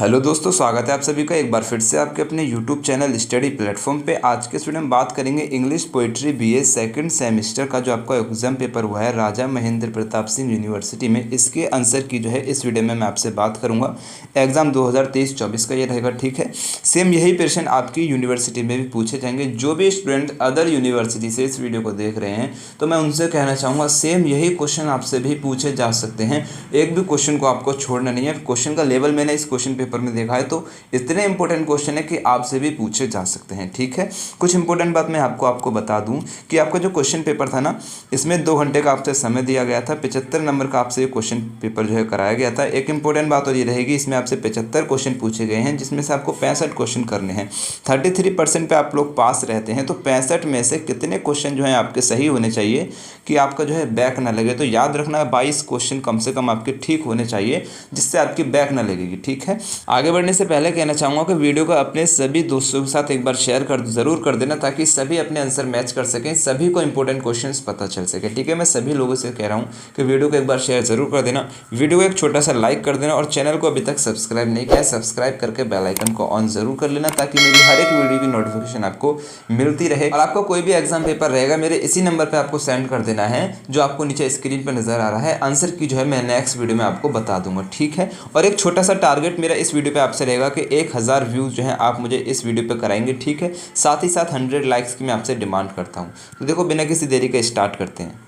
Hello दोस्तों, स्वागत है आप सभी का एक बार फिर से आपके अपने यूट्यूब चैनल स्टडी प्लेटफॉर्म पे। आज के इस वीडियो में बात करेंगे English poetry BA second semester का जो आपका एग्जाम पेपर हुआ है राजा महेंद्र प्रताप सिंह यूनिवर्सिटी में। इसके आंसर की जो है इस वीडियो में मैं आपसे बात करूंगा। एग्जाम 2023-24 का ये रहेगा, ठीक है। सेम यही क्वेश्चन आपकी यूनिवर्सिटी में भी पूछे जाएंगे। जो भी स्टूडेंट अदर यूनिवर्सिटी से इस वीडियो को देख रहे हैं तो मैं उनसे कहना चाहूँगा सेम यही क्वेश्चन आपसे भी पूछे जा सकते हैं। एक भी क्वेश्चन को आपको छोड़ना नहीं है। क्वेश्चन का लेवल मैंने इस क्वेश्चन पेपर में देखा है तो इतने इंपॉर्टेंट क्वेश्चन है कि आपसे भी पूछे जा सकते हैं, ठीक है। कुछ इंपॉर्टेंट बात मैं आपको बता दूं कि आपका जो क्वेश्चन पेपर था ना, इसमें 2 घंटे का आपसे समय दिया गया था। 75 नंबर का आपसे क्वेश्चन पेपर जो है कराया गया था। एक इंपॉर्टेंट बात और ये रहेगी, इसमें आपसे 75 क्वेश्चन पूछे गए हैं जिसमें से आपको 65 क्वेश्चन करने हैं। 33% पे आप लोग पास रहते हैं तो 65 में से कितने क्वेश्चन जो है आपके सही होने चाहिए कि आपका जो है बैक ना लगे। तो याद रखना 22 क्वेश्चन कम से कम आपके ठीक होने चाहिए जिससे आपकी बैक ना लगेगी, ठीक है। आगे बढ़ने से पहले कहना चाहूँगा कि वीडियो को अपने सभी दोस्तों के साथ एक बार शेयर ज़रूर कर देना ताकि सभी अपने आंसर मैच कर सकें, सभी को इंपॉर्टेंट क्वेश्चंस पता चल सके, ठीक है। मैं सभी लोगों से कह रहा हूँ कि वीडियो को एक बार शेयर ज़रूर कर देना, वीडियो को एक छोटा सा लाइक कर देना और चैनल को अभी तक सब्सक्राइब नहीं किया है सब्सक्राइब करके बेल आइकन को ऑन ज़रूर कर लेना ताकि मेरी हर एक वीडियो की नोटिफिकेशन आपको मिलती रहे। और आपको कोई भी एग्जाम पेपर रहेगा मेरे इसी नंबर पर आपको सेंड कर देना है जो आपको नीचे स्क्रीन पर नजर आ रहा है। आंसर की जो है मैं नेक्स्ट वीडियो में आपको बता दूंगा, ठीक है। और एक छोटा सा टारगेट मेरा इस वीडियो पे आपसे रहेगा कि 1000 व्यूज़ जो है आप मुझे इस वीडियो पे कराएंगे, ठीक है। साथ ही साथ 100 लाइक्स की मैं आपसे डिमांड करता हूँ। तो देखो बिना किसी देरी के स्टार्ट करते हैं।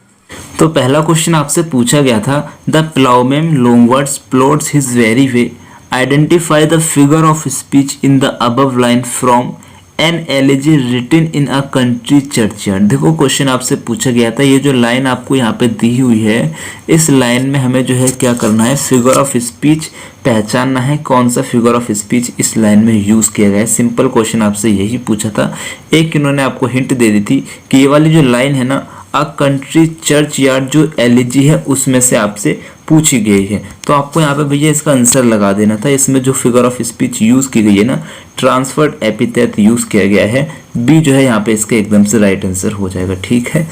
तो पहला क्वेश्चन आपसे पूछा गया था, the ploughman longwards plods his weary way, identify the figure of speech in the above line from an elegy written in a country churchyard. देखो क्वेश्चन आपसे पूछा गया था, ये जो लाइन आपको यहाँ पे दी हुई है इस लाइन में हमें जो है क्या करना है, फिगर ऑफ स्पीच पहचानना है। कौन सा फिगर ऑफ स्पीच इस लाइन में यूज किया गया है। सिंपल क्वेश्चन आपसे यही पूछा था। एक इन्होंने आपको हिंट दे दी थी कि ये वाली जो लाइन है ना, अ कंट्री चर्च यार्ड जो एलिजी है उसमें से आपसे पूछी गई है। तो आपको यहाँ पे भैया इसका आंसर लगा देना था। इसमें जो फिगर ऑफ स्पीच यूज की गई है ना, ट्रांसफर्ड एपिथेट यूज किया गया है। बी जो है यहाँ पे इसका एकदम से राइट आंसर हो जाएगा, ठीक है।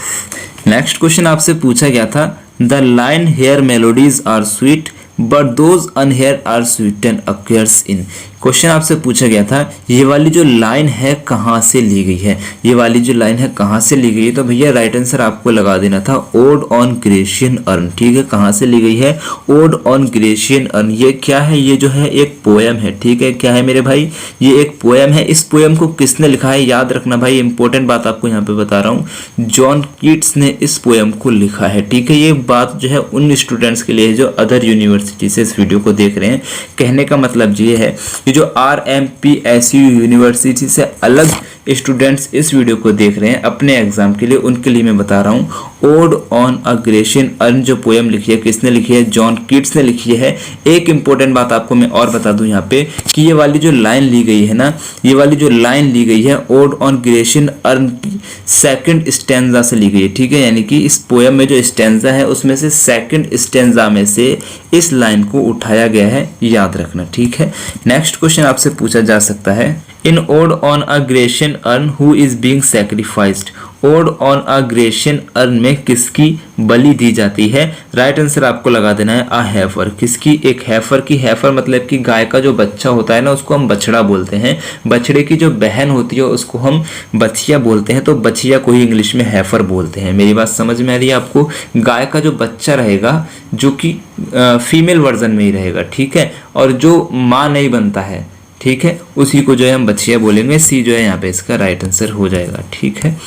नेक्स्ट क्वेश्चन आपसे पूछा गया था, the line heard melodies are sweet but those unheard are sweeter occurs in. Question आपसे पूछा गया था ये वाली जो लाइन है कहाँ से ली गई है, ये वाली जो लाइन है कहाँ से ली गई है। तो भैया राइट आंसर आपको लगा देना था ओड ऑन ग्रेशियन अर्न, ठीक है। कहाँ से ली गई है, ओड ऑन ग्रेशियन अर्न। ये क्या है, ये जो है एक पोएम है, ठीक है। क्या है मेरे भाई, ये एक पोएम है। इस पोएम को किसने लिखा है याद रखना भाई, इंपॉर्टेंट बात आपको यहाँ पे बता रहा हूँ, जॉन कीट्स ने इस पोएम को लिखा है, ठीक है। ये बात जो है उन स्टूडेंट्स के लिए जो अदर यूनिवर्सिटी से इस वीडियो को देख रहे हैं। कहने का मतलब ये है जो RMPSU यूनिवर्सिटी से अलग स्टूडेंट्स इस वीडियो को देख रहे हैं अपने एग्जाम के लिए, उनके लिए मैं बता रहा हूँ odd on a Grecian earn जो पोएम लिखी है किसने लिखी है, जॉन कीट्स ने लिखी है। एक इंपॉर्टेंट बात आपको मैं और बता दूं यहाँ पे कि ये वाली जो लाइन ली गई है ना, ये वाली जो लाइन ली गई है ओड ऑन ग्रेशियन अर्न की सेकंड स्टैंजा से ली गई है, ठीक है। यानी कि इस पोएम में जो स्टैंजा है उसमें से सेकंड स्टैंजा में से इस लाइन को उठाया गया है, याद रखना, ठीक है। नेक्स्ट क्वेश्चन आपसे पूछा जा सकता है, in ode on a Grecian urn who is being sacrificed. Ode on a Grecian urn में किसकी बलि दी जाती है। राइट आंसर आपको लगा देना है अ हैफर। किसकी, एक हैफर की। हैफर मतलब कि गाय का जो बच्चा होता है ना उसको हम बछड़ा बोलते हैं। बछड़े की जो बहन होती है उसको हम बछिया बोलते हैं। तो बछिया को ही इंग्लिश में हैफर बोलते हैं। मेरी बात समझ में आ रही है आपको। गाय का जो बच्चा रहेगा जो कि फीमेल वर्जन में ही रहेगा, ठीक है। और जो माँ नहीं बनता है, ठीक है, उसी को जो है हम बछिया बोलेंगे। सी जो है यहाँ पे इसका राइट आंसर हो जाएगा, ठीक है।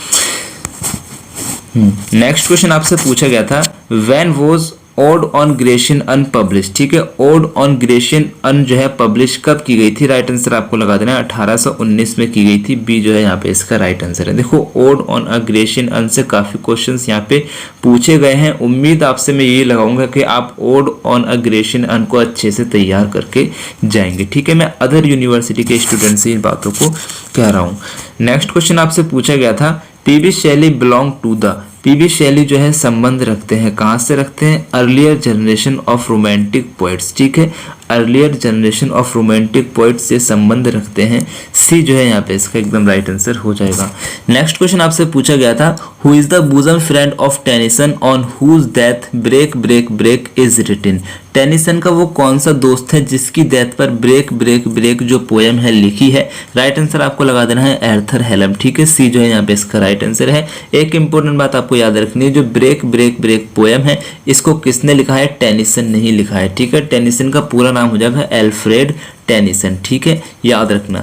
नेक्स्ट क्वेश्चन आपसे पूछा गया था, when was odd on Grecian earn publish, ठीक है। ओड ऑन ग्रेशियन अर्न जो है पब्लिश कब की गई थी। राइट आंसर आपको लगा देना है 1819 में की गई थी। बी जो है यहाँ पे इसका राइट आंसर है। देखो odd on a Grecian earn से काफी क्वेश्चंस यहाँ पे पूछे गए हैं। उम्मीद आपसे मैं यही लगाऊंगा कि आप odd on a Grecian earn को अच्छे से तैयार करके जाएंगे, ठीक है। मैं अदर यूनिवर्सिटी के स्टूडेंट से इन बातों को कह रहा हूँ। नेक्स्ट क्वेश्चन आपसे पूछा गया था, PB Shelley belong to the. PB Shelley जो है संबंध रखते हैं, कहाँ से रखते हैं, earlier generation of romantic poets, ठीक है। Earlier generation of romantic poets से संबंध रखते हैं। सी जो है यहाँ पे इसका एकदम राइट आंसर हो जाएगा। नेक्स्ट क्वेश्चन आपसे पूछा गया था, who is the bosom friend of Tennyson on whose death break break break is written. Tennyson का वो कौन सा दोस्त है जिसकी डेथ पर ब्रेक ब्रेक ब्रेक जो पोएम है लिखी है? राइट आंसर आपको लगा देना है आर्थर हेलम। ठीक है, सी जो है यहाँ पे इसका राइट आंसर है। एक इंपॉर्टेंट बात आपको याद रखनी है, जो ब्रेक ब्रेक ब्रेक पोएम है इसको किसने लिखा है? टेनिसन ने ही लिखा है। ठीक है, टेनिसन का पूरा नाम हो जाएगा एल्फ्रेड टेनिसन। ठीक है, याद रखना।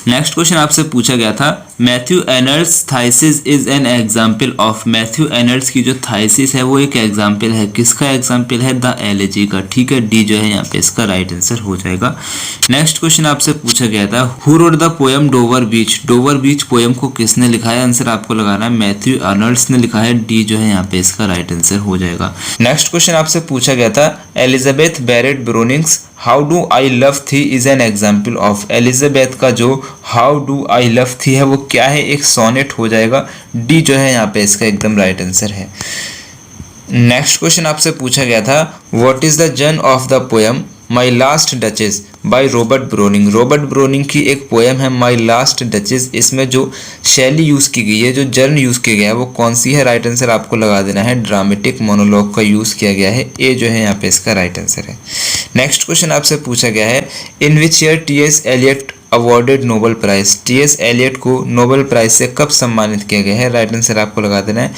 नेक्स्ट क्वेश्चन आपसे पूछा गया था, Matthew Arnold's thesis is an example of. Matthew Arnold's की जो थाइसिस है वो एक एग्जाम्पल है, किसका एग्जाम्पल है? द एलेजी का। ठीक है, डी जो है यहाँ पे इसका राइट आंसर हो जाएगा। नेक्स्ट क्वेश्चन आपसे पूछा गया था, who wrote the poem Dover beach. Dover beach poem को किसने लिखा है? आंसर आपको लगाना है मैथ्यू एनर्स ने लिखा है, डी जो है यहाँ पे इसका राइट आंसर हो जाएगा। नेक्स्ट क्वेश्चन आपसे पूछा गया था, Elizabeth Barrett Browning's how do I love thee is an example of. Elizabeth का जो हाउ डू आई लव थी है वो क्या है? एक सोनेट हो जाएगा, डी जो है यहाँ पे इसका एकदम राइट आंसर है। नेक्स्ट क्वेश्चन आपसे पूछा गया था, व्हाट इज द जर्न of the poem my last duchess by Robert Browning. Robert Browning की एक पोएम है माई लास्ट डचेस, इसमें जो शैली यूज़ की गई है, जो जर्न यूज़ किया गया है वो कौन सी है? राइट आंसर आपको लगा देना है ड्रामेटिक मोनोलॉग का यूज़ किया गया है, ए जो है यहाँ पे इसका राइट आंसर है। नेक्स्ट क्वेश्चन आपसे पूछा गया है, in which year T S. Eliot awarded Nobel prize. T S. Eliot को नोबेल प्राइज से कब सम्मानित किया गया है? राइट आंसर आपको लगा देना है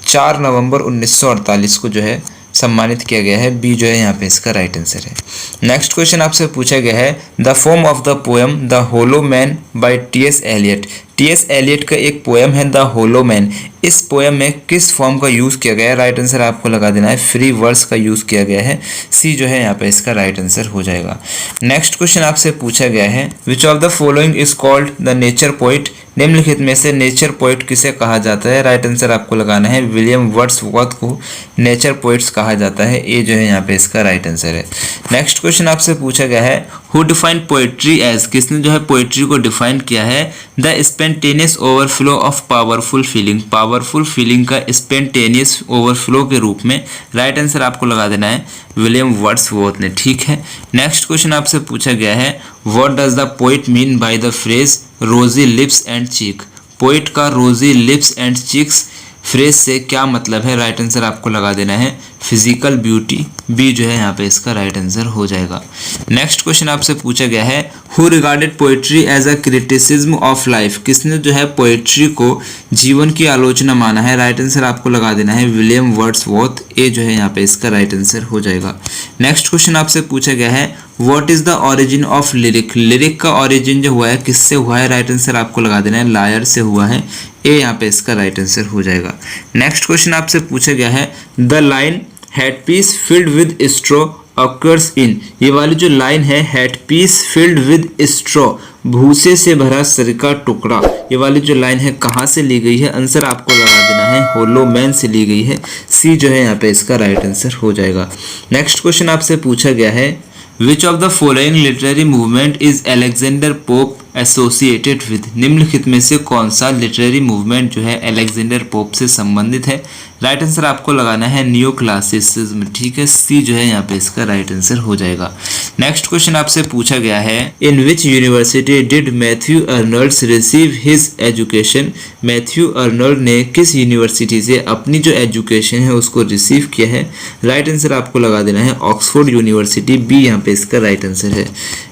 4 नवंबर 1948 को जो है सम्मानित किया गया है, बी जो है यहाँ पे इसका राइट आंसर है। नेक्स्ट क्वेश्चन आपसे पूछा गया है, the form of the poem the hollow man by T S. Eliot. T S. Eliot का एक पोएम है द होलो मैन, इस पोएम में किस फॉर्म का यूज़ किया गया है? राइट आंसर आपको लगा देना है फ्री वर्स का यूज़ किया गया है, सी जो है यहाँ पे इसका राइट आंसर हो जाएगा। नेक्स्ट क्वेश्चन आपसे पूछा गया है, which of the following is called the nature poet. निम्नलिखित में से नेचर पोइट किसे कहा जाता है? राइट आंसर आपको लगाना है विलियम वर्ड्सवर्थ को नेचर पोइट्स कहा जाता है, ए जो है यहाँ पे इसका राइट आंसर है। नेक्स्ट क्वेश्चन आपसे पूछा गया है, हु डिफाइन पोइट्री एज। किसने जो है पोइट्री को डिफाइन किया है? The spontaneous overflow of powerful feeling. Powerful feeling का स्पेंटेनियस ओवरफ्लो के रूप में। राइट आंसर आपको लगा देना है विलियम वर्ड्सवर्थ ने। ठीक है, नेक्स्ट क्वेश्चन आपसे पूछा गया है, what does the poet mean by the phrase रोजी लिप्स एंड चीक। पोइट का रोजी लिप्स एंड चीक्स फ्रेज से क्या मतलब है? राइट आंसर आपको लगा देना है फिजिकल ब्यूटी, बी जो है यहाँ पे इसका राइट आंसर हो जाएगा। नेक्स्ट क्वेश्चन आपसे पूछा गया है, who regarded poetry as a criticism of life. किसने जो है पोइट्री को जीवन की आलोचना माना है? राइट आंसर आपको लगा देना है विलियम वर्ड्सवर्थ, ए जो है यहाँ पे इसका राइट आंसर हो जाएगा। नेक्स्ट क्वेश्चन आपसे पूछा गया है, what is the origin of lyric. Lyric का ओरिजिन जो हुआ है किससे हुआ है? राइट आंसर आपको लगा देना है लायर से हुआ है, ए यहाँ पे इसका राइट आंसर हो जाएगा। नेक्स्ट क्वेश्चन आपसे पूछा गया है, the line headpiece filled with straw acres in. ये वाली जो लाइन है headpiece filled with straw, भूसे से भरा सर का टुकड़ा, ये वाली जो लाइन है कहाँ से ली गई है? आंसर आपको लगा देना है होलो मैन से ली गई है, सी जो है यहाँ पे इसका राइट आंसर हो जाएगा। नेक्स्ट क्वेश्चन आपसे पूछा गया है, which of the following literary movement is Alexander pope associated with. निम्नलिखित में से कौन सा लिटरेरी मूवमेंट जो है अलेक्जेंडर पोप से संबंधित है? राइट आंसर आपको लगाना है न्यू क्लासिसिज्म। ठीक है, सी जो है यहाँ पे इसका राइट आंसर हो जाएगा। नेक्स्ट क्वेश्चन आपसे पूछा गया है, in which university did Matthew Arnolds receive his education. Matthew Arnold ने किस यूनिवर्सिटी से अपनी जो एजुकेशन है उसको रिसीव किया है? राइट आंसर आपको लगा देना है ऑक्सफोर्ड यूनिवर्सिटी, बी यहाँ पे इसका राइट आंसर है।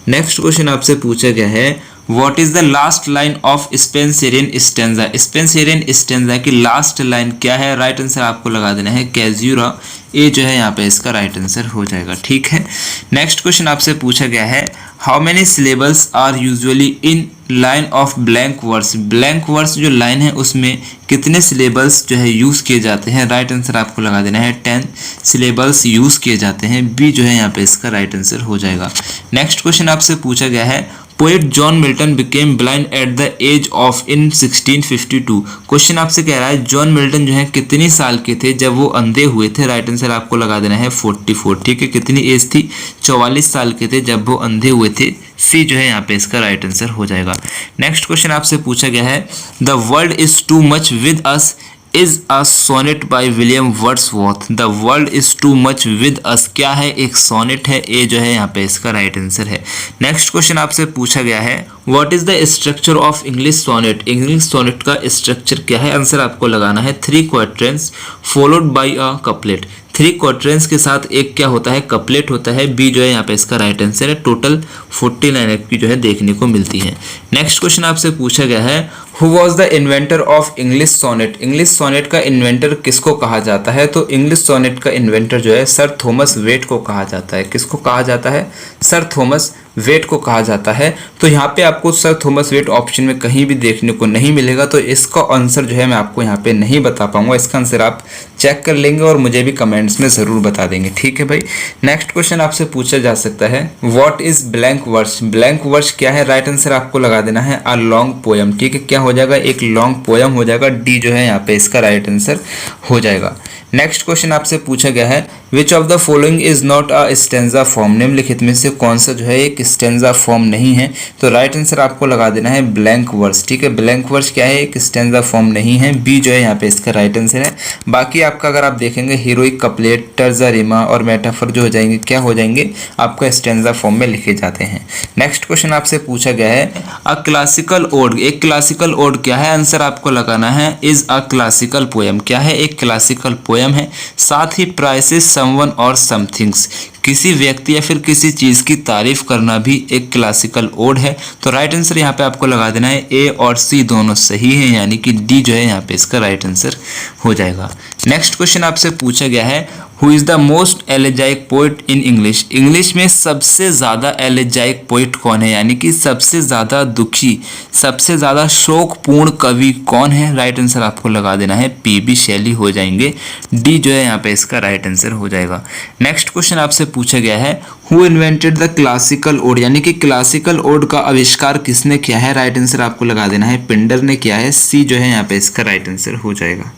नेक्स्ट क्वेश्चन आपसे पूछा गया है, What is the last line of Spenserian stanza. Spenserian stanza की लास्ट लाइन क्या है? राइट आंसर आपको लगा देना है कैजुरा, ए जो है यहाँ पे इसका राइट आंसर हो जाएगा। ठीक है, नेक्स्ट क्वेश्चन आपसे पूछा गया है, how many syllables are usually in line of blank verse. Blank verse जो लाइन है उसमें कितने सिलेबल्स जो है यूज़ किए जाते हैं? राइट आंसर आपको लगा देना है 10 सिलेबल्स यूज़ किए जाते हैं, बी जो है यहाँ पे इसका राइट आंसर हो जाएगा। नेक्स्ट क्वेश्चन आपसे पूछा गया है, poet John Milton became blind at the age of in 1652। Question आपसे कह रहा है जॉन मिल्टन जो है कितनी साल के थे जब वो अंधे हुए थे? राइट आंसर आपको लगा देना है 44। ठीक है, कितनी एज थी? 44 साल के थे जब वो अंधे हुए थे, सी जो है यहाँ पे इसका राइट आंसर हो जाएगा। नेक्स्ट क्वेश्चन आपसे पूछा गया है, the world is too much with us is a sonnet by William Wordsworth. The world is too much with us क्या है? एक सोनेट है, ए जो है यहाँ पे इसका राइट आंसर है। नेक्स्ट क्वेश्चन आपसे पूछा गया है, what is the structure of English sonnet. English sonnet का स्ट्रक्चर क्या है? आंसर आपको लगाना है 3 quadrants followed by a couplet. 3 quarters के साथ एक क्या होता है, कपलेट होता है। बी जो है यहाँ पे इसका राइट आंसर है। टोटल 49 की जो है देखने को मिलती है। नेक्स्ट क्वेश्चन आपसे पूछा गया है, who was the inventor of English sonnet. English sonnet का इन्वेंटर किसको कहा जाता है? तो इंग्लिश सोनेट का इन्वेंटर जो है सर थॉमस वेट को कहा जाता है। किसको कहा जाता है? सर थॉमस वेट को कहा जाता है। तो यहाँ पे आपको सर थॉमस वेट ऑप्शन में कहीं भी देखने को नहीं मिलेगा, तो इसका आंसर जो है मैं आपको यहाँ पे नहीं बता पाऊंगा। इसका आंसर आप चेक कर लेंगे और मुझे भी कमेंट्स में ज़रूर बता देंगे, ठीक है भाई। नेक्स्ट क्वेश्चन आपसे पूछा जा सकता है, what is blank verse. Blank verse क्या है? राइट आंसर आपको लगा देना है अ लॉन्ग पोयम, ठीक है। क्या हो जाएगा? एक लॉन्ग पोयम हो जाएगा। डी जो है यहाँ पे इसका राइट आंसर हो जाएगा। नेक्स्ट क्वेश्चन आपसे पूछा गया है, which of the following is not a stanza form. निम्नलिखित में से कौन सा जो है एक स्टेंजा फॉर्म नहीं है? तो राइट आंसर आपको लगा देना है ब्लैंक वर्स, ठीक है। ब्लैंक वर्स क्या है? एक स्टेंजा फॉर्म नहीं है। बी जो है यहाँ पे इसका राइट आंसर है। बाकी आपका अगर आप देखेंगे हीरोइक, कपलेट, टर्जा, रिमा और मेटाफर जो हो जाएंगे क्या हो जाएंगे? आपका स्टेंजा फॉर्म में लिखे जाते हैं। नेक्स्ट क्वेश्चन आपसे पूछा गया है, अ क्लासिकल ओड। एक क्लासिकल ओड क्या है? आंसर आपको लगाना है इज अ क्लासिकल पोएम। क्या है? एक क्लासिकल पोएम है। साथ ही प्राइसेस समवन और समथिंग्स, किसी व्यक्ति या फिर किसी चीज की तारीफ करना भी एक क्लासिकल ओड है। तो राइट आंसर यहाँ पे आपको लगा देना है ए और सी दोनों सही है, यानी कि डी जो है यहाँ पे इसका राइट आंसर हो जाएगा। नेक्स्ट क्वेश्चन आपसे पूछा गया है, who is the most elegiac poet in English. English में सबसे ज़्यादा एलेजाइक पोइट कौन है, यानी कि सबसे ज़्यादा दुखी, सबसे ज़्यादा शोकपूर्ण कवि कौन है? राइट आंसर आपको लगा देना है पी.बी. शैली हो जाएंगे। डी जो है यहाँ पे इसका राइट आंसर हो जाएगा। नेक्स्ट क्वेश्चन आपसे पूछा गया है, who invented the classical ode, यानी कि क्लासिकल ओड का आविष्कार किसने किया है? राइट आंसर आपको लगा देना है पिंडर ने किया है। सी जो है यहाँ पे इसका राइट आंसर हो जाएगा।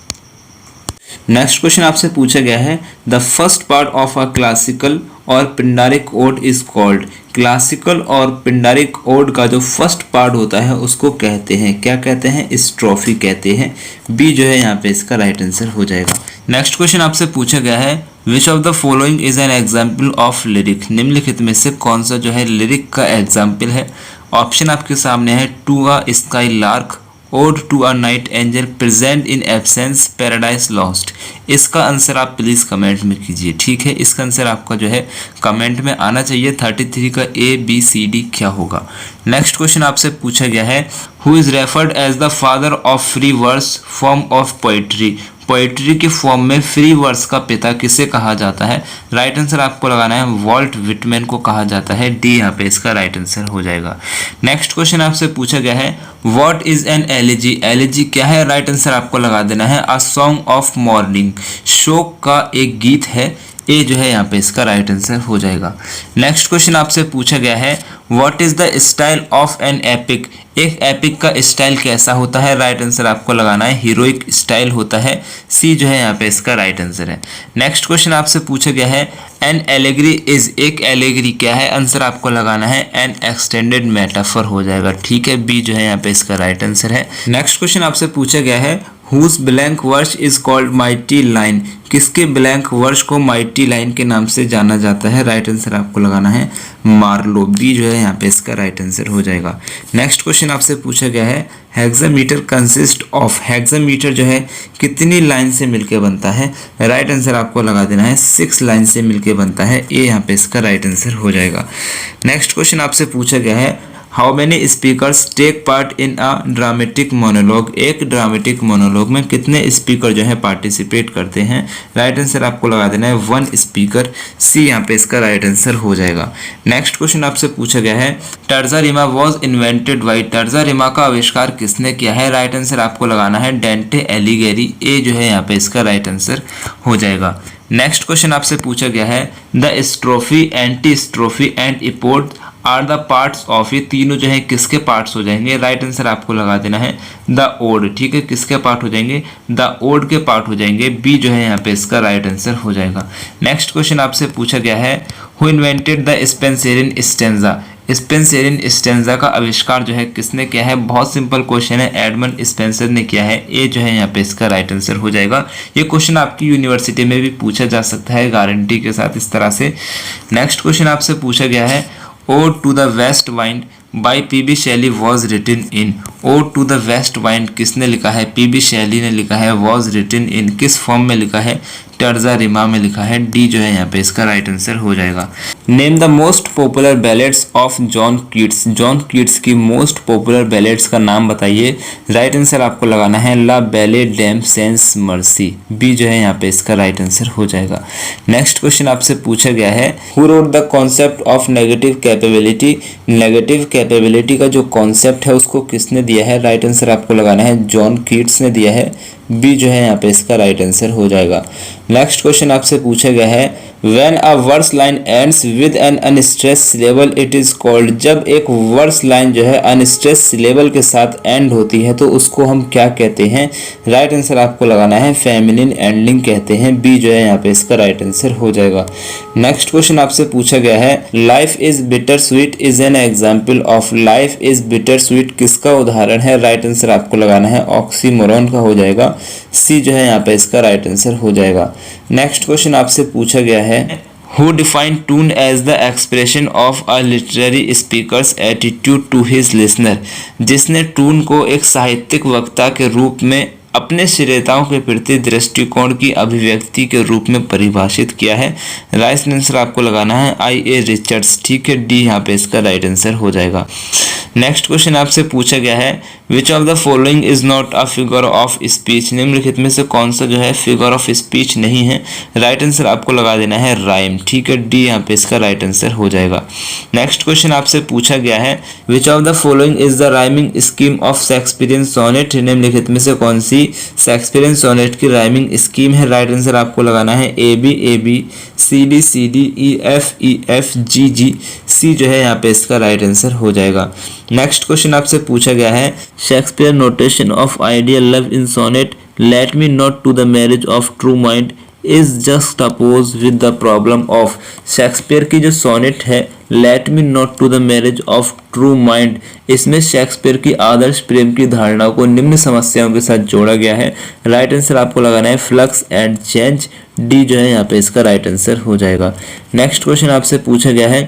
नेक्स्ट क्वेश्चन आपसे पूछा गया है, the first part of a classical और Pindaric ode is called. Classical और पिंडारिक ओड का जो फर्स्ट पार्ट होता है उसको कहते हैं, क्या कहते हैं? स्ट्रोफी कहते हैं। बी जो है यहाँ पे इसका राइट आंसर हो जाएगा। नेक्स्ट क्वेश्चन आपसे पूछा गया है, which of the following is an example of lyric. निम्नलिखित में से कौन सा जो है लिरिक का एग्जाम्पल है? ऑप्शन आपके सामने है, to a skylark, ode to a nightingale, present in absence, paradise lost. इसका आंसर आप प्लीज़ कमेंट में कीजिए, ठीक है। इसका आंसर आपका जो है कमेंट में आना चाहिए। 33 का ए बी सी डी क्या होगा? नेक्स्ट क्वेश्चन आपसे पूछा गया है, who is referred as the father of free verse form of poetry. Poetry के फॉर्म में फ्री वर्स का पिता किसे कहा जाता है? राइट आंसर आपको लगाना है वॉल्ट विटमैन को कहा जाता है। डी यहाँ पे इसका राइट आंसर हो जाएगा। नेक्स्ट क्वेश्चन आपसे पूछा गया है, what is an elegy. Elegy क्या है? राइट आंसर आपको लगा देना है अ सॉन्ग ऑफ मॉर्निंग, शोक का एक गीत है। ए जो है यहाँ पे इसका राइट आंसर हो जाएगा। नेक्स्ट क्वेश्चन आपसे पूछा गया है, what is the style of an epic. एक एपिक का स्टाइल कैसा होता है? राइट आंसर आपको लगाना है हीरोइक स्टाइल होता है। सी जो है यहाँ पे इसका राइट आंसर है। नेक्स्ट क्वेश्चन आपसे पूछा गया है, एन एलेगरी इज। एक एलेगरी क्या है? आंसर आपको लगाना है एन एक्सटेंडेड मेटाफर हो जाएगा, ठीक है। बी जो है यहाँ पे इसका राइट आंसर है। नेक्स्ट क्वेश्चन आपसे पूछा गया है, whose blank verse is called mighty line. किसके ब्लैंक वर्स को माइटी लाइन के नाम से जाना जाता है? राइट आंसर आपको लगाना है मार्लो। बी जो है यहाँ पे इसका राइट आंसर हो जाएगा। नेक्स्ट क्वेश्चन आपसे पूछा गया है, हेक्सामीटर कंसिस्ट ऑफ। हेक्सामीटर जो है कितनी लाइन से मिलके बनता है? राइट आंसर आपको लगा देना है 6 लाइन से मिलके बनता है। ए यहाँ पे इसका राइट आंसर हो जाएगा। नेक्स्ट क्वेश्चन आपसे पूछा गया है, how many speakers take part in a dramatic monologue. एक ड्रामेटिक मोनोलॉग में कितने स्पीकर जो है पार्टिसिपेट करते हैं? राइट आंसर आपको लगा देना है 1 स्पीकर। सी यहाँ पे इसका राइट आंसर हो जाएगा। नेक्स्ट क्वेश्चन आपसे पूछा गया है, terza Rima was invented by. Terza Rima का आविष्कार किसने किया है? राइट आंसर आपको लगाना है डेंटे एलिगेरी। ए जो है यहाँ पे इसका राइट आंसर हो जाएगा। नेक्स्ट क्वेश्चन आपसे पूछा गया है, the strophe, antistrophe and epode are the parts of. ये तीनों जो है किसके पार्ट्स हो जाएंगे? राइट आंसर आपको लगा देना है द ओड, ठीक है। किसके पार्ट हो जाएंगे? द ओड के पार्ट हो जाएंगे। बी जो है यहाँ पे इसका राइट आंसर हो जाएगा। नेक्स्ट क्वेश्चन आपसे पूछा गया है, who invented the Spencerian stanza. Spencerian stanza का आविष्कार जो है किसने किया है? बहुत सिंपल क्वेश्चन है, एडमंड स्पेंसर ने किया है। ए जो है यहाँ पे इसका राइट आंसर हो जाएगा। ये क्वेश्चन आपकी यूनिवर्सिटी में भी पूछा जा सकता है गारंटी के साथ इस तरह से। नेक्स्ट क्वेश्चन आपसे पूछा गया है, ode to the west wind by P B. Shelley was written in. Ode to the west wind किसने लिखा है? पी.बी. शैली ने लिखा है। वॉज रिटन इन किस फॉर्म में लिखा है? टर्जा-रिमा में लिखा है, डी जो है यहाँ पे इसका राइट आंसर हो जाएगा। Name the most popular ballads of John Keats. John Keats की मोस्ट पॉपुलर बैलेड्स का नाम बताइए। राइट आंसर आपको लगाना है la belle dame sans merci, B जो है यहाँ पे इसका राइट आंसर हो जाएगा। नेक्स्ट क्वेश्चन आपसे पूछा गया है who wrote the concept of negative capability. Negative capability का जो कॉन्सेप्ट है उसको किसने दिया है? राइट आंसर आपको लगाना है जॉन कीट्स ने दिया है, बी जो है यहाँ पे इसका राइट आंसर हो जाएगा। नेक्स्ट क्वेश्चन आपसे पूछा गया है when a verse line ends with an unstress syllable it is called. जब एक वर्स लाइन जो है अनस्ट्रेस सिलेबल के साथ एंड होती है तो उसको हम क्या कहते हैं? राइट आंसर आपको लगाना है फेमिनिन एंडिंग कहते हैं, बी जो है यहाँ पे इसका राइट आंसर हो जाएगा। नेक्स्ट क्वेश्चन आपसे पूछा गया है life is bitter sweet is an example of. Life is bitter sweet किसका उदाहरण है? राइट आंसर आपको लगाना है ऑक्सीमोरॉन का हो जाएगा, सी जो है यहाँ पे इसका राइट आंसर हो जाएगा। नेक्स्ट क्वेश्चन आपसे पूछा गया है Who defined tune as the expression of a literary speaker's attitude to his listener। जिसने टून को एक साहित्यिक वक्ता के रूप में अपने श्रोताओं के प्रति दृष्टिकोण की अभिव्यक्ति के रूप में परिभाषित किया है। राइट आंसर आपको लगाना है I.A. रिचर्ड्स, ठीक है, डी यहाँ पे इसका राइट आंसर हो जाएगा। नेक्स्ट क्वेश्चन आपसे पूछा गया है which of the following is not a figure of speech. निम्नलिखित में से कौन सा जो है फिगर ऑफ स्पीच नहीं है? राइट आंसर आपको लगा देना है राइम, ठीक है, डी यहाँ पे इसका राइट आंसर हो जाएगा। नेक्स्ट क्वेश्चन आपसे पूछा गया है which of the following is the rhyming scheme of Shakespearean sonnet. निम्नलिखित में से कौन सी शेक्सपियरियन सोनेट की राइमिंग स्कीम है? राइट आंसर आपको लगाना है A B C D E F G G, C जो है यहाँ पे इसका राइट आंसर हो जाएगा। नेक्स्ट क्वेश्चन आपसे पूछा गया है Shakespeare notation of ideal love in sonnet let me not to the marriage of true mind is just oppose with the problem of. Shakespeare की जो सोनेट है let me not to the marriage of true mind, इसमें Shakespeare की आदर्श प्रेम की धारणा को निम्न समस्याओं के साथ जोड़ा गया है। राइट आंसर आपको लगाना है फ्लक्स एंड चेंज, डी जो है यहाँ पे इसका राइट आंसर हो जाएगा। नेक्स्ट क्वेश्चन आपसे पूछा गया है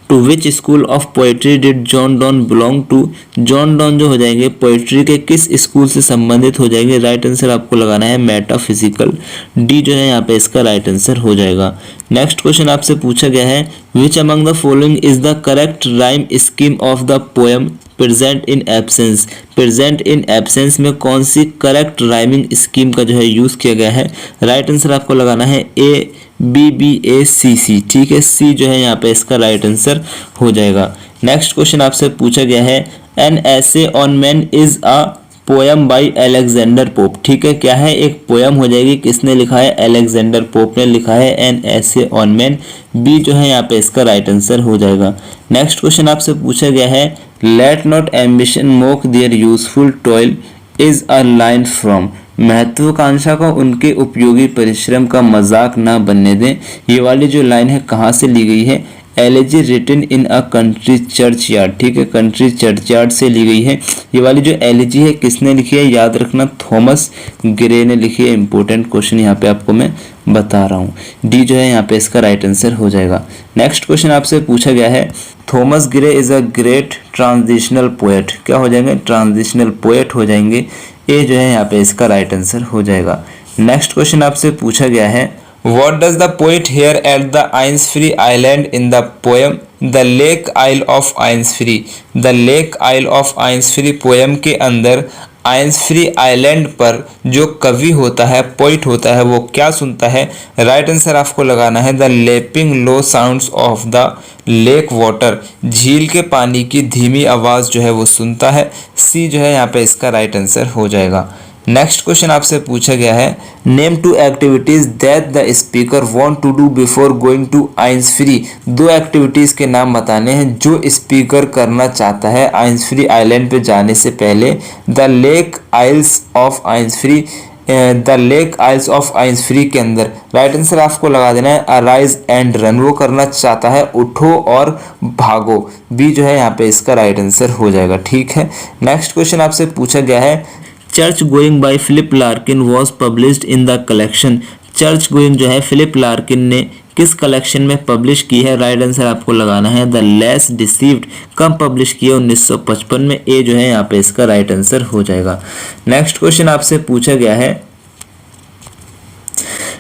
to which school of poetry did John Donne belong to. John Donne जो हो जाएंगे पोइट्री के किस स्कूल से संबंधित हो जाएंगे? राइट आंसर आपको लगाना है मेटाफिजिकल, डी जो है यहाँ पे इसका राइट आंसर हो जाएगा। नेक्स्ट क्वेश्चन आपसे पूछा गया है which among the following is the correct rhyme scheme of the poem present in absence. Present in absence में कौन सी करेक्ट राइमिंग स्कीम का जो है यूज किया गया है? राइट आंसर आपको लगाना है ए बी ए सी, ठीक है, सी जो है यहाँ पे इसका राइट आंसर हो जाएगा। नेक्स्ट क्वेश्चन आपसे पूछा गया है an essay on man is a poem by Alexander pope. ठीक है, क्या है? एक पोएम हो जाएगी, किसने लिखा है? अलेक्जेंडर पोप ने लिखा है an essay on man, B जो है यहाँ पे इसका राइट आंसर हो जाएगा। नेक्स्ट क्वेश्चन आपसे पूछा गया है let not ambition mock their useful toil is a line from. महत्वाकांक्षा को उनके उपयोगी परिश्रम का मजाक ना बनने दें, ये वाली जो लाइन है कहाँ से ली गई है? Elegy written in a country churchyard. ठीक है, कंट्री चर्च यार्ड से ली गई है। ये वाली जो एलेजी है किसने लिखी है? याद रखना थॉमस ग्रे ने लिखी है। इंपॉर्टेंट क्वेश्चन यहाँ पे आपको मैं बता रहा हूँ, डी जो है यहाँ पे इसका राइट आंसर हो जाएगा। नेक्स्ट क्वेश्चन आपसे पूछा गया है Thomas Gray is a great transitional poet. क्या हो जाएंगे? ट्रांजिशनल पोएट हो जाएंगे, ए जो है यहाँ पे इसका राइट आंसर हो जाएगा। नेक्स्ट क्वेश्चन आपसे पूछा गया है What does the poet hear at the Ainsfree Island in the poem The Lake Isle of Ainsfree? The Lake Isle of Ainsfree poem के अंदर आइंसफ्री आइलैंड पर जो कवि होता है, पोइट होता है, वो क्या सुनता है? राइट आंसर आपको लगाना है the lapping low sounds of the lake water. झील के पानी की धीमी आवाज़ जो है वो सुनता है, सी जो है यहाँ पे इसका राइट आंसर हो जाएगा। नेक्स्ट क्वेश्चन आपसे पूछा गया है name two activities that the speaker want to do before going to Innisfree. दो एक्टिविटीज के नाम बताने हैं जो स्पीकर करना चाहता है आइंसफ्री आइलैंड पे जाने से पहले। The lake isles of Innisfree, the lake isles of Innisfree के अंदर राइट आंसर आपको लगा देना है अराइज एंड रन। वो करना चाहता है उठो और भागो, बी जो है यहाँ पे इसका राइट आंसर हो जाएगा। ठीक है, नेक्स्ट क्वेश्चन आपसे पूछा गया है church going by Philip Larkin was published in the collection. Church going जो है फिलिप लार्किन ने किस कलेक्शन में पब्लिश की है? राइट आंसर आपको लगाना है द लेस डिसीव्ड। कब पब्लिश किया? 1955 में, ए जो है यहाँ पे इसका राइट आंसर हो जाएगा। नेक्स्ट क्वेश्चन आपसे पूछा गया है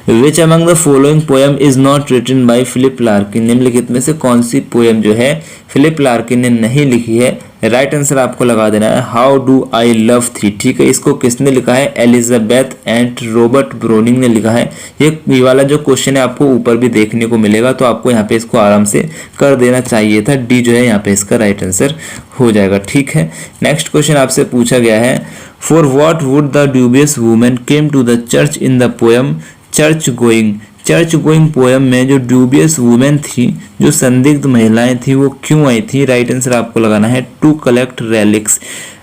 which among the following poem is not written by Philip Larkin, निम्नलिखित में से कौन सी पोएम जो है फिलिप लार्किन ने नहीं लिखी है। राइट आंसर आपको लगा देना है हाउ डू आई लव थी। ठीक है, इसको किसने लिखा है, एलिजाबेथ एंड रॉबर्ट ब्रोनिंग ने लिखा है। ये वाला जो क्वेश्चन है आपको ऊपर भी देखने को मिलेगा, तो आपको यहाँ पे इसको आराम से कर देना चाहिए था। डी जो है यहाँ पे इसका राइट आंसर हो जाएगा। ठीक है, नेक्स्ट क्वेश्चन आपसे पूछा गया है for what would the dubious women came to the church in the poem church going. Church going poem में जो ड्यूबियस वुमेन थी, जो संदिग्ध महिलाएं थी, वो क्यों आई थी। राइट आंसर आपको लगाना है टू कलेक्ट रेलिक्स,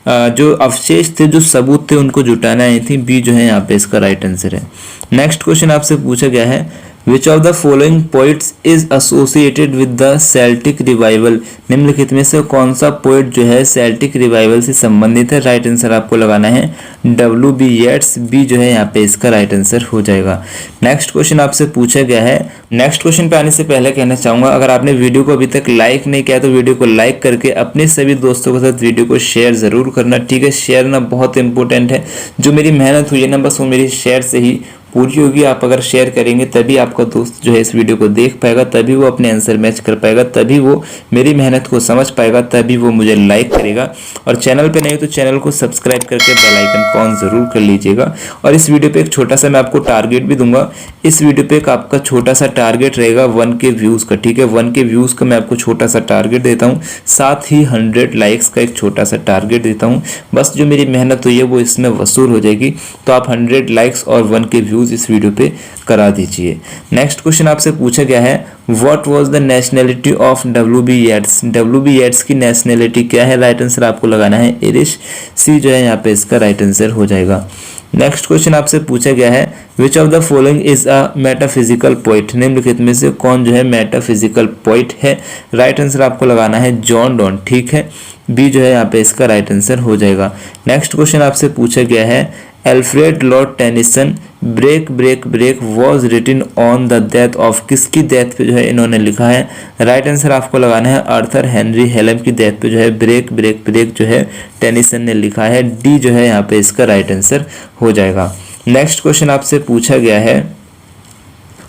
जो अवशेष थे, जो सबूत थे, उनको जुटाने आई थी। बी जो है यहाँ पे इसका राइट आंसर है। नेक्स्ट क्वेश्चन आपसे पूछा गया है which of the following poets is associated with the Celtic revival, निम्नलिखित में से कौन सा पोइट जो है सेल्टिक रिवाइवल से संबंधित है। राइट आंसर आपको लगाना है W.B. येट्स। बी जो है यहाँ पे इसका राइट आंसर हो जाएगा। नेक्स्ट क्वेश्चन आपसे पूछा गया है, नेक्स्ट क्वेश्चन पे आने से पहले कहना चाहूंगा अगर आपने वीडियो को अभी तक लाइक नहीं किया तो वीडियो को लाइक करके अपने सभी दोस्तों के साथ वीडियो को शेयर जरूर करना। ठीक है, शेयर ना बहुत इंपॉर्टेंट है। जो मेरी मेहनत हुई है ना, बस वो मेरी शेयर से ही पूरी होगी। आप अगर शेयर करेंगे तभी आपका दोस्त जो है इस वीडियो को देख पाएगा, तभी वो अपने आंसर मैच कर पाएगा, तभी वो मेरी मेहनत को समझ पाएगा, तभी वो मुझे लाइक करेगा। और चैनल पे नहीं हो तो चैनल को सब्सक्राइब करके बेल आइकन को ऑन जरूर कर लीजिएगा। और इस वीडियो पे एक छोटा सा मैं आपको टारगेट भी दूंगा। इस वीडियो पे एक आपका छोटा सा टारगेट रहेगा 1K व्यूज का। ठीक है, 1K व्यूज का मैं आपको छोटा सा टारगेट देता हूँ, साथ ही 100 लाइक्स का एक छोटा सा टारगेट देता हूँ। बस जो मेरी मेहनत हुई है वो इसमें वसूल हो जाएगी। तो आप 100 लाइक्स और 1K व्यूज इस वीडियो पे करा दीजिए। नेक्स्ट क्वेश्चन आपसे पूछा गया है what was the nationality of W.B. Yeats. W.B. Yeats की नेशनैलिटी क्या है। राइट आंसर आपको लगाना है इरिश। सी जो है यहाँ पे इसका राइट आंसर हो जाएगा। नेक्स्ट क्वेश्चन आपसे पूछा गया है which of the following is a metaphysical poet, निम्नलिखित में से कौन जो है मेटाफिजिकल पोइट है। राइट आंसर आपको लगाना है जॉन डॉन। ठीक है, बी जो है यहाँ पे इसका राइट आंसर हो जाएगा। नेक्स्ट क्वेश्चन आपसे पूछा गया है Alfred Lord Tennyson break break break was written on the death of, किसकी डेथ पे जो है इन्होंने लिखा है। राइट आंसर आपको लगाना है आर्थर हेनरी हेलम की डेथ पे जो है ब्रेक ब्रेक ब्रेक जो है टेनिसन ने लिखा है। डी जो है यहाँ पे इसका राइट आंसर हो जाएगा। नेक्स्ट क्वेश्चन आपसे पूछा गया है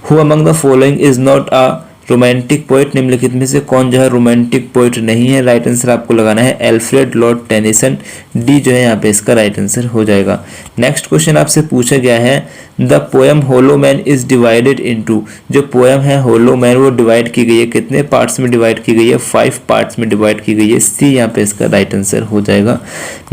who among the following is not a romantic poet, निम्नलिखित में से कौन जो है रोमांटिक पोइट नहीं है। राइट आंसर आपको लगाना है एल्फ्रेड लॉर्ड टेनिसन। डी जो है यहाँ पे इसका राइट आंसर हो जाएगा। नेक्स्ट क्वेश्चन आपसे पूछा गया है the poem hollow man is divided into, जो पोएम है होलो मैन वो डिवाइड की गई है, कितने पार्ट्स में डिवाइड की गई है, 5 पार्ट्स में डिवाइड की गई है। सी यहाँ पे इसका राइट आंसर हो जाएगा।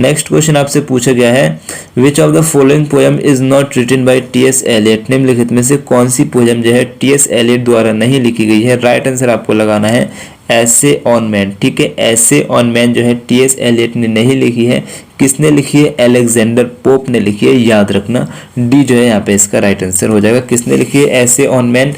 नेक्स्ट क्वेश्चन आपसे पूछा गया है which of the following poem is not written by T.S. Eliot, निम्नलिखित में से कौन सी पोएम जो है T.S. एलियट द्वारा नहीं लिखी गई है। राइट आंसर आपको लगाना है ऐसे ऑन मैन। ठीक है, ऐसे ऑन मैन जो है T.S. एलियट ने नहीं लिखी है, किसने लिखी है, अलेक्जेंडर पोप ने लिखी है। याद रखना डी जो है यहाँ पे इसका राइट आंसर हो जाएगा। किसने लिखी है ऐसे ऑन मैन,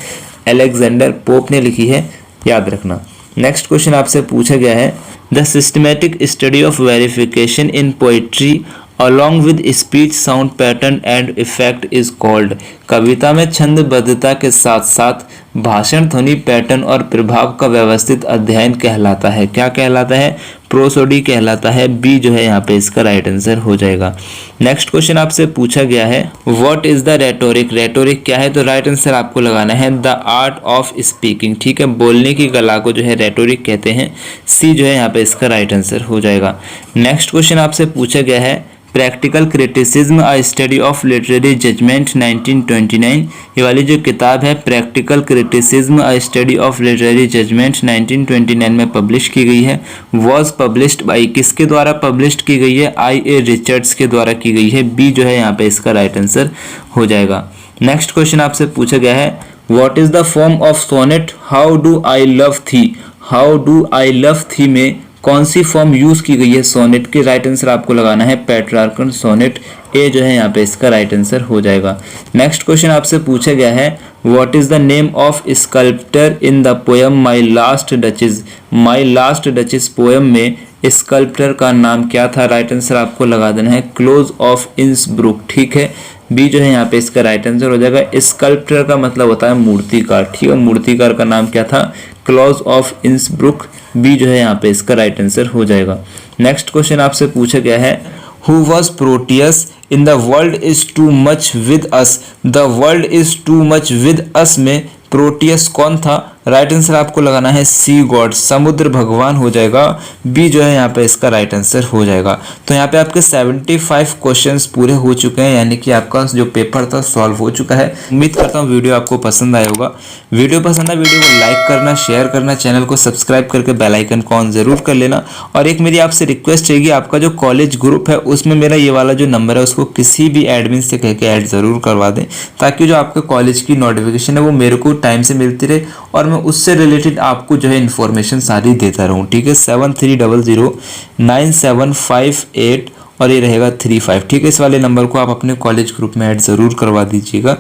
अलेक्जेंडर पोप ने लिखी है, याद रखना। नेक्स्ट क्वेश्चन आपसे पूछा गया है the systematic study of versification in poetry along with speech sound pattern and effect is called, कविता में छंदबद्धता के साथ साथ भाषण ध्वनि पैटर्न और प्रभाव का व्यवस्थित अध्ययन कहलाता है। क्या कहलाता है, प्रोसोडी कहलाता है। बी जो है यहाँ पे इसका राइट आंसर हो जाएगा। नेक्स्ट क्वेश्चन आपसे पूछा गया है what is the rhetoric, rhetoric क्या है। तो राइट आंसर आपको लगाना है द आर्ट ऑफ स्पीकिंग। ठीक है, बोलने की कला को जो है रेटोरिक कहते हैं। सी जो है यहाँ पे इसका राइट आंसर हो जाएगा। नेक्स्ट क्वेश्चन आपसे पूछा गया है practical criticism a study of literary judgement 1929, ये वाली जो किताब है practical criticism a study of literary judgement 1929 में पब्लिश की गई है। वॉज पब्लिश्ड बाई, किसके द्वारा पब्लिश की गई है, I.A. रिचर्ड्स के द्वारा की गई है। बी जो है यहाँ पे इसका राइट आंसर हो जाएगा। नेक्स्ट क्वेश्चन आपसे पूछा गया है what is the form of sonnet how do I love thee, how do I love thee में कौन सी फॉर्म यूज की गई है सोनेट की। राइट आंसर आपको लगाना है पेट्रार्कन सोनेट। ए जो है यहाँ पे इसका राइट आंसर हो जाएगा। नेक्स्ट क्वेश्चन आपसे पूछा गया है what is the name of sculptor in the poem my last duchess, my last duchess poem में स्कल्प्टर का नाम क्या था। राइट आंसर आपको लगा देना है क्लोज ऑफ इंसब्रुक। ठीक है, बी जो है यहाँ पे इसका राइट आंसर हो जाएगा। स्कल्प्टर का मतलब होता है मूर्तिकार। ठीक है, मूर्तिकार का नाम क्या था, क्लोज ऑफ इंसब्रुक। बी जो है यहाँ पे इसका राइट आंसर हो जाएगा। नेक्स्ट क्वेश्चन आपसे पूछा गया है who was Proteus in the world is too much with us, the world is too much with अस में प्रोटियस कौन था? राइट आंसर आपको लगाना है सी गॉड, समुद्र भगवान हो जाएगा। बी जो है यहाँ पे इसका राइट आंसर हो जाएगा। तो यहाँ पे आपके 75 क्वेश्चंस पूरे हो चुके हैं, यानी कि आपका जो पेपर था सॉल्व हो चुका है। उम्मीद करता हूँ वीडियो आपको पसंद आया होगा। वीडियो पसंद आया वीडियो को लाइक करना, शेयर करना, चैनल को सब्सक्राइब करके बेल आइकन को ऑन जरूर कर लेना। और एक मेरी आपसे रिक्वेस्ट रहेगी, आपका जो कॉलेज ग्रुप है उसमें मेरा ये वाला जो नंबर है उसको किसी भी एडमिन से कह के ऐड जरूर करवा दें, ताकि जो आपके कॉलेज की नोटिफिकेशन है वो मेरे को टाइम से मिलती रहे और मैं उससे रिलेटेड आपको जो है इन्फॉर्मेशन सारी देता रहूं। ठीक है, 73009758 और ये रहेगा 35। ठीक है, इस वाले नंबर को आप अपने कॉलेज ग्रुप में ऐड ज़रूर करवा दीजिएगा।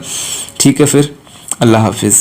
ठीक है, फिर अल्लाह हाफिज़।